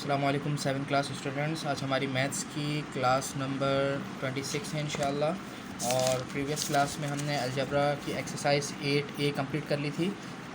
अस्सलाम वालेकुम 7 class students. आज हमारी मैथ्स की क्लास नंबर 26 है इंशाल्लाह। और प्रीवियस क्लास में हमने अलजबरा की एक्सरसाइज 8A कंप्लीट कर ली थी।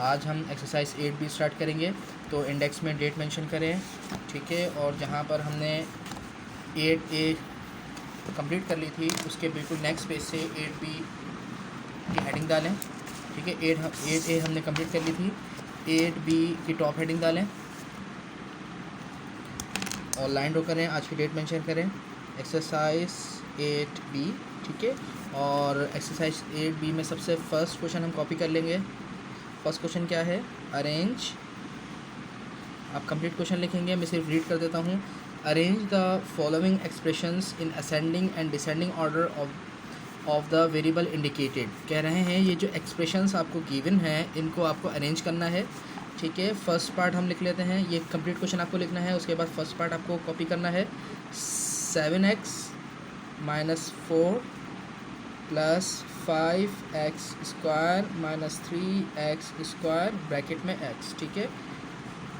आज हम एक्सरसाइज 8B स्टार्ट करेंगे। तो इंडेक्स में डेट मेंशन करें, ठीक है। और जहाँ पर हमने 8A कंप्लीट कर ली थी उसके बिल्कुल नेक्स्ट पेज से 8B की हेडिंग डालें, ठीक है। 8A हमने कंप्लीट कर ली थी, 8B की टॉप हेडिंग डालें और लाइन ड्रॉ करें। आज की डेट मेंशन करें, एक्सरसाइज 8B, ठीक है। और एक्सरसाइज 8B में सबसे फर्स्ट क्वेश्चन हम कॉपी कर लेंगे। फर्स्ट क्वेश्चन क्या है, अरेंज। आप कंप्लीट क्वेश्चन लिखेंगे, मैं सिर्फ रीड कर देता हूँ। Arrange the following expressions in ascending and descending order of the variable indicated. कह रहे हैं ये जो एक्सप्रेशंस आपको गिवन हैं इनको आपको अरेंज करना है, ठीक है। फर्स्ट पार्ट हम लिख लेते हैं, ये कंप्लीट क्वेश्चन आपको लिखना है। उसके बाद फर्स्ट पार्ट आपको कॉपी करना है। 7x - 4 plus 5x² - 3x² bracket में x, ठीक है।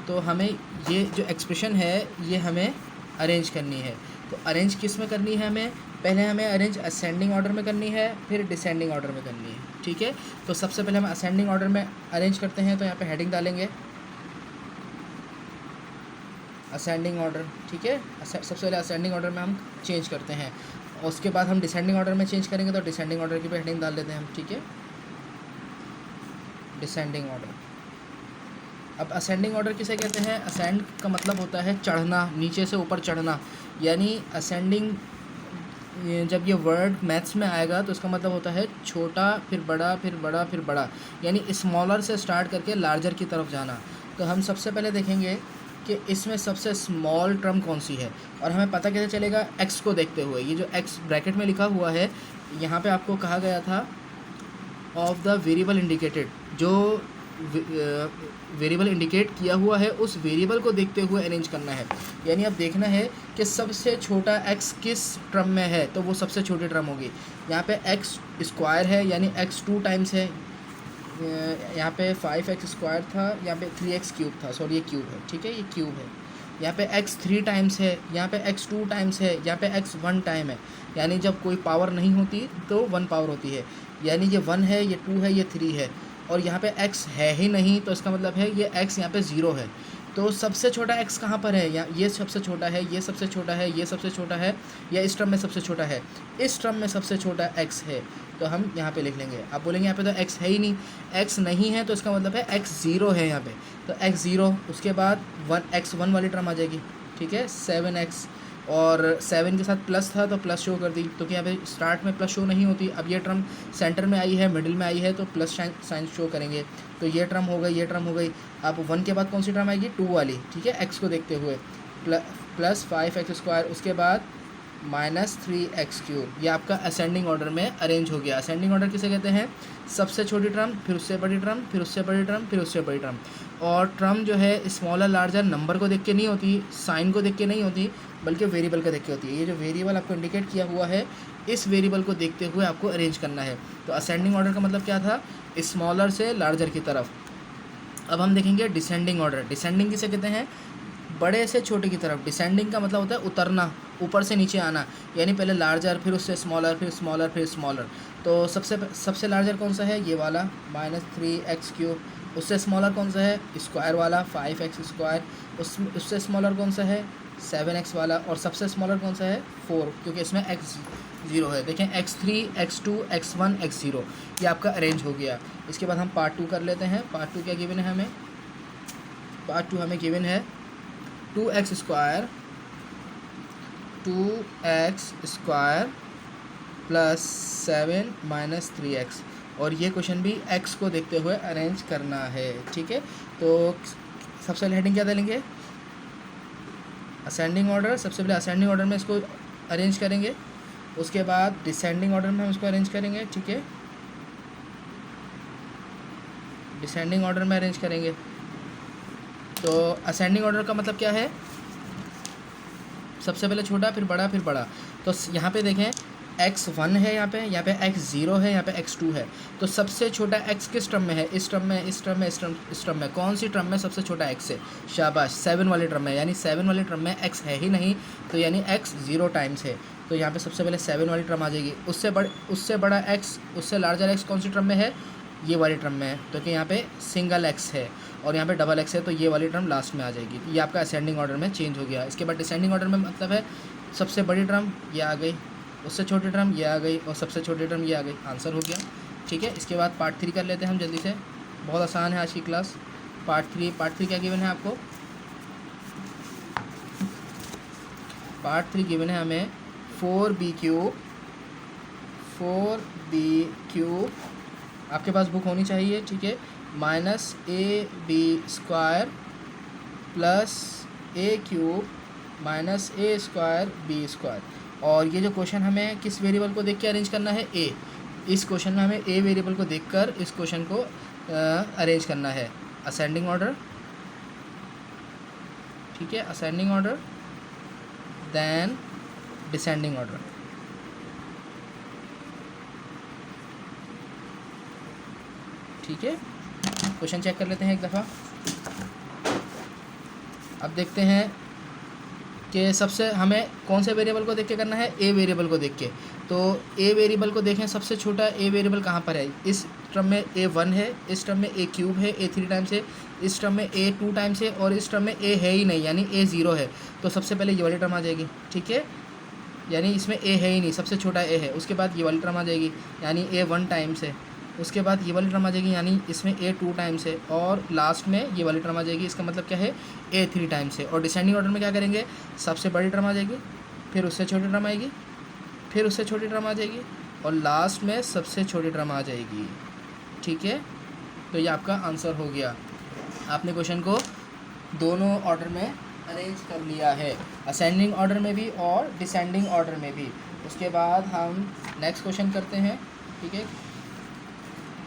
तो हमें ये जो एक्सप्रेशन है ये हमें अरेंज करनी है। तो अरेंज किस में करनी है हमें, पहले हमें अरेंज असेंडिंग ऑर्डर में करनी है, फिर डिसेंडिंग ऑर्डर में करनी है, ठीक है। तो सबसे पहले हम असेंडिंग ऑर्डर में अरेंज करते हैं। तो यहाँ पे हेडिंग डालेंगे असेंडिंग ऑर्डर, ठीक है। सबसे पहले असेंडिंग ऑर्डर में हम चेंज करते हैं और उसके बाद हम डिसेंडिंग ऑर्डर में चेंज करेंगे। तो डिसेंडिंग ऑर्डर की भी हेडिंग डाल देते हैं हम, ठीक है, डिसेंडिंग ऑर्डर। अब असेंडिंग ऑर्डर किसे कहते हैं, असेंड का मतलब होता है चढ़ना, नीचे से ऊपर चढ़ना। यानी असेंडिंग जब ये वर्ड मैथ्स में आएगा तो इसका मतलब होता है छोटा फिर बड़ा फिर बड़ा फिर बड़ा, यानी स्मॉलर से स्टार्ट करके लार्जर की तरफ जाना। तो हम सबसे पहले देखेंगे कि इसमें सबसे स्मॉल टर्म कौन सी है और हमें पता कैसे चलेगा, एक्स को देखते हुए। ये जो एक्स ब्रैकेट में लिखा हुआ है यहाँ पे आपको कहा गया था ऑफ द वेरिएबल इंडिकेटेड, जो वेरिएबल इंडिकेट किया हुआ है उस वेरिएबल को देखते हुए अरेंज करना है। यानी अब देखना है कि सबसे छोटा x किस टर्म में है, तो वो सबसे छोटी टर्म होगी। यहाँ पे x² है यानी x 2 टाइम्स है, यहाँ पे 5x² था, यहाँ पे 3x³ था, सॉरी ये क्यूब है, ठीक है, ये क्यूब है। यहाँ पे x 3 टाइम्स है, यहाँ पे x 2 टाइम्स है, यहाँ पे x 1 टाइम है। यानी जब कोई पावर नहीं होती तो 1 पावर होती है। यानी ये 1 है, ये 2 है, ये 3 है और यहाँ पे x है ही नहीं, तो इसका मतलब है ये x यहाँ पे 0 है। तो सबसे छोटा x कहाँ पर है, या ये सबसे छोटा है, ये सबसे छोटा है, ये सबसे छोटा है, या इस टर्म में सबसे छोटा है, इस टर्म में सबसे छोटा x है। तो हम यहाँ पे लिख लेंगे। आप बोलेंगे यहाँ पे तो x है ही नहीं, x नहीं है तो इसका मतलब है x 0 है यहाँ पे। तो x 0, उसके बाद x 1 वाली टर्म आ जाएगी, ठीक है, 7x। और 7 के साथ प्लस था तो प्लस शो कर दी, तो कि यहाँ पे स्टार्ट में प्लस शो नहीं होती। अब ये टर्म सेंटर में आई है, मिडिल में आई है, तो प्लस साइन शो करेंगे। तो ये टर्म हो गई, ये टर्म हो गई। अब 1 के बाद कौन सी टर्म आएगी, 2 वाली, ठीक है, x को देखते हुए। प्लस 5x², उसके बाद -3x³। ये आपका असेंडिंग ऑर्डर में अरेंज हो गया। असेंडिंग ऑर्डर किसे कहते हैं, सबसे छोटी टर्म, फिर उससे बड़ी टर्म, फिर उससे बड़ी टर्म, फिर उससे बड़ी टर्म। और टर्म जो है स्मॉलर लार्जर नंबर को देख के नहीं होती, साइन को देख के नहीं होती, बल्कि वेरिएबल को देख के होती है। ये जो वेरिएबल आपको इंडिकेट किया हुआ है इस वेरिएबल को देखते हुए आपको अरेंज करना है। तो असेंडिंग ऑर्डर का मतलब क्या था, स्मॉलर से लार्जर की तरफ। अब हम देखेंगे डिसेंडिंग ऑर्डर। डिसेंडिंग किसे कहते हैं, बड़े से छोटे की तरफ। डिसेंडिंग का मतलब होता है उतरना, ऊपर से नीचे आना। यानी पहले लार्जर, फिर उससे स्मॉलर, फिर स्मॉलर, फिर स्मॉलर। तो सबसे लार्जर कौन सा है, ये वाला -3x³। उससे स्मॉलर कौन सा है, स्क्वायर वाला 5x²। उससे स्मॉलर कौन सा है, 7x वाला। और सबसे स्मॉलर कौन सा है, 4, क्योंकि इसमें x 0 है। देखें x3, x2, x1, x0, ये आपका अरेंज हो गया। इसके बाद हम पार्ट 2 कर लेते हैं। पार्ट 2 क्या गिवन है हमें, पार्ट 2 हमें गिवन है 2x² प्लस 7 - 3x। और ये क्वेश्चन भी x को देखते हुए अरेंज करना है, ठीक है। तो सबसे पहले हेडिंग क्या डालेंगे, असेंडिंग ऑर्डर। सबसे पहले असेंडिंग ऑर्डर में इसको अरेंज करेंगे, उसके बाद डिसेंडिंग ऑर्डर में हम इसको अरेंज करेंगे, ठीक है, डिसेंडिंग ऑर्डर में अरेंज करेंगे। तो असेंडिंग ऑर्डर का मतलब क्या है, सबसे पहले छोटा, फिर बड़ा, फिर बड़ा। तो यहाँ पे देखें x1 है, यहाँ पे x0 है, यहाँ पे x2 है। तो सबसे छोटा x किस टर्म में है? इस टर्म में, इस टर्म में, इस टर्म में। कौन सी टर्म में सबसे छोटा x है? शाबाश, 7 वाले टर्म में। यानी 7 वाले टर्म में x है ही नहीं, तो यानी x 0 टाइम्स है। तो यहाँ पे सबसे पहले 7 वाली टर्म आ जाएगी। उससे बड़ा x, उससे लार्जर x कौन सी टर्म में है? ये वाली टर्म में है। तो कि यहाँ पे सिंगल x है और यहाँ पे डबल x है, तो ये वाली टर्म लास्ट में आ जाएगी। ये आपका असेंडिंग ऑर्डर में चेंज हो गया। इसके बाद डिसेंडिंग ऑर्डर में मतलब है सबसे बड़ी टर्म ये आ गई, उससे छोटी टर्म ये आ गई और सबसे छोटी टर्म ये आ गई। आंसर हो गया। ठीक है, इसके बाद पार्ट 3 कर लेते हैं हम जल्दी से। बहुत आसान है आज की क्लास। पार्ट 3 क्या गिवन है आपको? पार्ट 3 गिवन है हमें 4b क्यूब, आपके पास बुक होनी चाहिए, ठीक है, minus AB² plus A³ minus A²B²। और ये जो क्वेश्चन हमें किस वेरिएबल को देख के अरेंज करना है? A। इस क्वेश्चन में हमें A वेरिएबल को देखकर इस क्वेश्चन को अरेंज करना है। असेंडिंग ऑर्डर, ठीक है, ascending order, then descending order. ठीक है, क्वेश्चन चेक कर लेते हैं एक दफ़ा। अब देखते हैं कि सबसे हमें कौन से वेरिएबल को देख के करना है? ए वेरिएबल को देख के। तो ए वेरिएबल को देखें, सबसे छोटा ए वेरिएबल कहाँ पर है? इस टर्म में A1 है, इस टर्म में A³ है, A3 टाइम्स है, इस टर्म में A2 टाइम्स है और इस टर्म में A है ही नहीं, यानी A0 है। तो सबसे पहले ये वाली टर्म आ जाएगी, ठीक है, यानी इसमें A है ही नहीं, सबसे छोटा A है। उसके बाद ये वाली टर्म आ जाएगी, यानी A1 टाइम्स है। उसके बाद ये वाली टर्म आ जाएगी, यानी इसमें A2 टाइम्स है। और लास्ट में ये वाली टर्म आ जाएगी, इसका मतलब क्या है? A3 टाइम्स है। और डिसेंडिंग ऑर्डर में क्या करेंगे? सबसे बड़ी टर्म आ जाएगी, फिर उससे छोटी टर्म आएगी, फिर उससे छोटी टर्म आ जाएगी और लास्ट में सबसे छोटी टर्म आ जाएगी। ठीक है, तो ये आपका आंसर हो गया। आपने क्वेश्चन को दोनों ऑर्डर में अरेंज कर लिया है, असेंडिंग ऑर्डर में भी और डिसेंडिंग ऑर्डर में भी। उसके बाद हम नेक्स्ट क्वेश्चन करते हैं। ठीक है,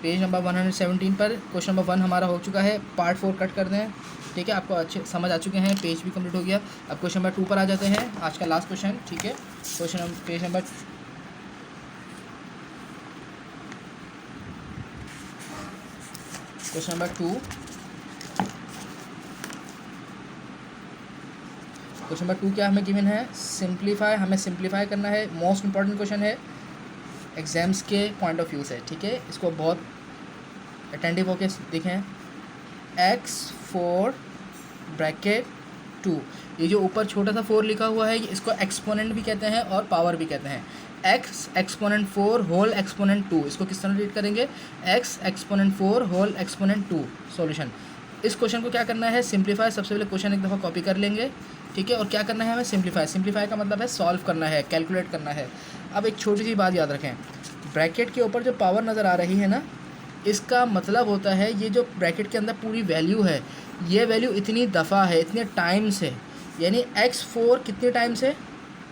पेज नंबर 117 पर क्वेश्चन नंबर 1 हमारा हो चुका है। पार्ट 4 कट कर दें। ठीक है, आपको अच्छे समझ आ चुके हैं, पेज भी कंप्लीट हो गया। अब क्वेश्चन नंबर 2 पर आ जाते हैं, आज का लास्ट क्वेश्चन। ठीक है, question page number question number 2। Question number 2 क्या हमें गिवन है? सिंप्लीफाई, हमें सिंप्लीफाई करना है। मोस्ट इंपॉर्टेंट क्वेश्चन है एग्जाम्स के पॉइंट ऑफ व्यू से। ठीक है, इसको बहुत अटेंटिव होके देखें। x4 ब्रैकेट 2, ये जो ऊपर छोटा सा 4 लिखा हुआ है, इसको एक्सपोनेंट भी कहते हैं और पावर भी कहते हैं। x एक्सपोनेंट 4 होल एक्सपोनेंट 2, इसको किस तरह रीड करेंगे? x exponent 4 whole exponent 2। Solution, इस क्वेश्चन को क्या करना है? सिंप्लीफाई। सबसे पहले क्वेश्चन एक दफ़ा कॉपी कर लेंगे। ठीक है, और क्या करना है हमें? सिंप्लीफाई। सिंप्लीफाई का मतलब है सॉल्व करना है, कैलकुलेट करना है। अब एक छोटी सी बात याद रखें, ब्रैकेट के ऊपर जो पावर नज़र आ रही है ना, इसका मतलब होता है ये जो ब्रैकेट के अंदर पूरी वैल्यू है, ये वैल्यू इतनी दफ़ा है, इतने टाइम्स है। यानी x4 कितने टाइम्स है?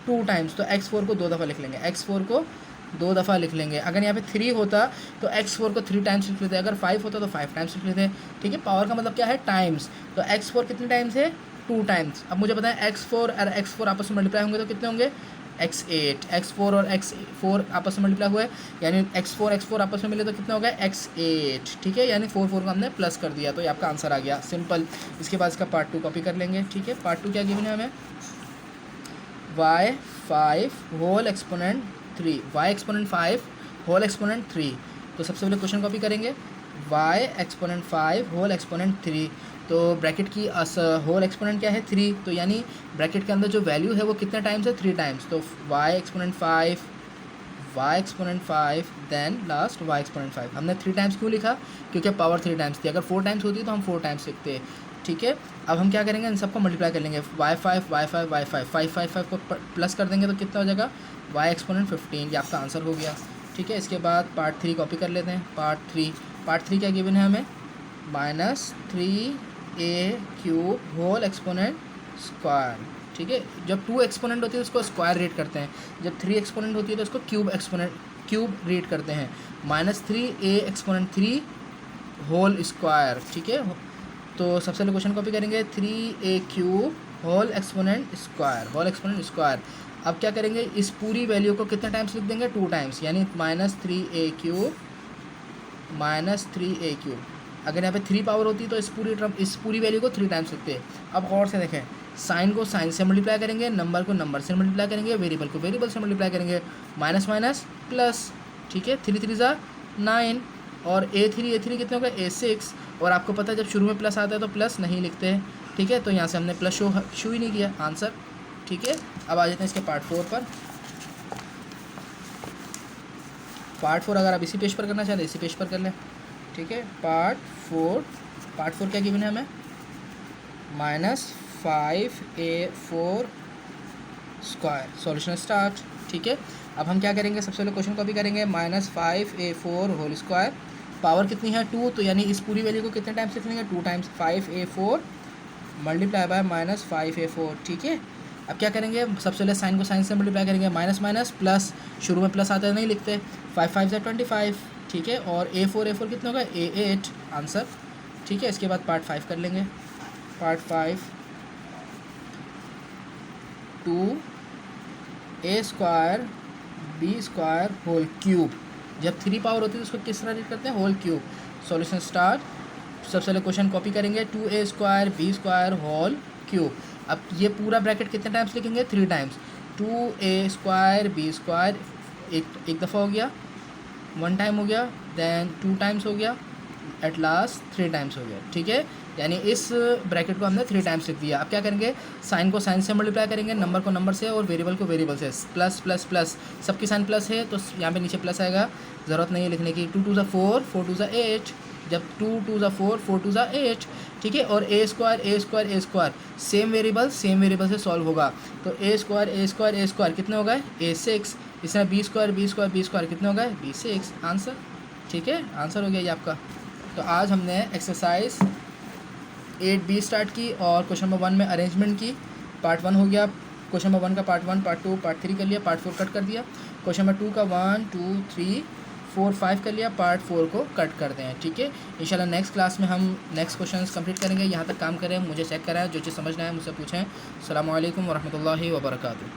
2 टाइम्स। तो x4 को 2 दफ़ा लिख लेंगे, x4 को 2 दफ़ा लिख लेंगे। अगर यहाँ पे 3 होता तो x4 को 3 टाइम्स लिख लेते, अगर 5 होता तो 5 टाइम्स लिख लेते। ठीक है, पावर का मतलब क्या है? टाइम्स। तो x4 कितने टाइम्स है? 2 टाइम्स। अब मुझे बताएं x4 और x4 आपस में मल्टीप्लाई होंगे तो कितने होंगे? x8। x4 और x4 आपस में मल्टीप्लाई हुए, यानी x4 आपस में मिले तो कितना हो गया? x8। ठीक है, यानी 4 को हमने प्लस कर दिया, तो ये आपका आंसर आ गया, सिंपल। इसके बाद इसका पार्ट 2 कॉपी कर लेंगे। ठीक है, पार्ट 2 क्या गिवन है हमें? y5 whole exponent 3, y exponent 5 whole exponent 3। तो सबसे पहले क्वेश्चन कॉपी करेंगे, y एक्सपोनेंट 5 होल एक्सपोनेंट 3। तो ब्रैकेट की होल एक्सपोनेंट क्या है? 3। तो यानी ब्रैकेट के अंदर जो वैल्यू है वो कितने टाइम्स है? 3 टाइम्स। तो y exponent 5 then last y exponent 5। हमने 3 टाइम्स क्यों लिखा? क्योंकि पावर 3 टाइम्स थी। अगर 4 टाइम्स होती तो हम 4 टाइम्स लिखते। ठीक है, अब हम क्या करेंगे? इन सबको मल्टीप्लाई कर लेंगे। y5 5 को प्लस कर देंगे तो कितना हो जाएगा? y exponent 15। ये आपका आंसर हो गया। ठीक है, इसके बाद पार्ट 3 कॉपी कर लेते हैं। पार्ट 3 क्या गिवन है हमें? -3a³ whole exponent square. ठीक है, जब 2 एक्सपोनेंट होती है उसको स्क्वायर रीड करते हैं, जब 3 एक्सपोनेंट होती है तो उसको क्यूब रीड करते हैं। -3a exponent 3 whole square. ठीक है, तो सबसे पहले क्वेश्चन कॉपी करेंगे, 3a³ होल एक्सपोनेंट स्क्वायर। अब क्या करेंगे, इस पूरी वैल्यू को कितने टाइम्स लिख देंगे, 2 टाइम्स, यानी -3a³ -3a³। अगर यहाँ पे 3 पावर होती तो इस पूरी वैल्यू को 3 टाइम्स लिखते। अब और से देखें, साइन को साइन से मल्टीप्लाई करेंगे, नंबर को नंबर से मल्टीप्लाई करेंगे, वेरिएबल को वेरिएबल से मल्टीप्लाई करेंगे, माइनस माइनस प्लस, ठीक है, 3 3 ज़ा 9, और a3 कितने होगा, a6। और आपको पता है जब शुरू में प्लस आता है तो प्लस नहीं लिखते हैं, ठीक है, तो यहाँ से हमने प्लस शो ही नहीं किया आंसर, ठीक है। अब आ जाते हैं इसके पार्ट 4 पर। पार्ट 4 अगर आप इसी पेज पर करना चाहते हैं इसी पेज पर कर लें, ठीक है। पार्ट 4 क्या गिवन है हमें, -5a4 स्क्वायर। सॉल्यूशन स्टार्ट, ठीक है। अब हम क्या करेंगे, सबसे पहले क्वेश्चन कॉपी करेंगे, -5a4 होल स्क्वायर, पावर कितनी है 2, तो यानी इस पूरी वैल्यू को कितने टाइम्स लिख लेंगे, 2 times, 5a4 multiply by -5a4, ठीक है। अब क्या करेंगे, सबसे पहले साइन को साइन से मल्टीप्लाई करेंगे, माइनस माइनस प्लस, शुरू में प्लस आता है नहीं लिखते, 5 5 ज़ा 25, ठीक है। और a4 कितना होगा, a8 आंसर, ठीक है। इसके बाद पार्ट 5 कर लेंगे। Part 5, 2a square b square whole cube. जब 3 पावर होती है तो उसको किस तरह रीड करते हैं, होल क्यूब। सॉल्यूशन स्टार्ट, सबसे पहले क्वेश्चन कॉपी करेंगे, 2a square b square whole cube. अब ये पूरा ब्रैकेट कितने टाइम्स लिखेंगे, 3 times, 2a square b square, एक दफ़ा हो गया, 1 टाइम हो गया, देन 2 टाइम्स हो गया, एट लास्ट 3 टाइम्स हो गया, ठीक है। यानी इस ब्रैकेट को हमने 3 टाइम्स लिख दिया। अब क्या करेंगे, साइन को साइन से मल्टीप्लाई करेंगे, नंबर को नंबर से, और वेरिएबल को वेरिएबल से, प्लस प्लस प्लस, सबकी साइन प्लस है तो यहाँ पे नीचे प्लस आएगा, ज़रूरत नहीं है लिखने की। 2 2 ज़ा 4, 4 2 ज़ा 8, जब 2 2 ज़ा 4, 4 2 ज़ा 8, ठीक है। और a स्क्वायर सेम वेरिएबल से सॉल्व होगा, तो a स्क्वायर कितने हो गए, a6। इसमें b स्क्वायर कितने हो गए, b6 आंसर, ठीक है, आंसर हो गया ये आपका। तो आज हमने एक्सरसाइज 8b स्टार्ट की और क्वेश्चन नंबर 1 में अरेंजमेंट की, पार्ट 1 हो गया। क्वेश्चन नंबर 1 का पार्ट 1, पार्ट 2, पार्ट 3 कर लिया, पार्ट 4 कट कर दिया। क्वेश्चन नंबर 2 का 1 2 3 4 5 कर लिया, पार्ट 4 को कट करते हैं, ठीक है। इंशाल्लाह नेक्स्ट क्लास में हम नेक्स्ट क्वेश्चंस कंप्लीट करेंगे। यहाँ तक काम करें, मुझे चेक कराएं, जो चीज़ समझना है मुझसे पूछें। अस्सलामु अलैकुम वरहमतुल्लाहि वबरकातुहू।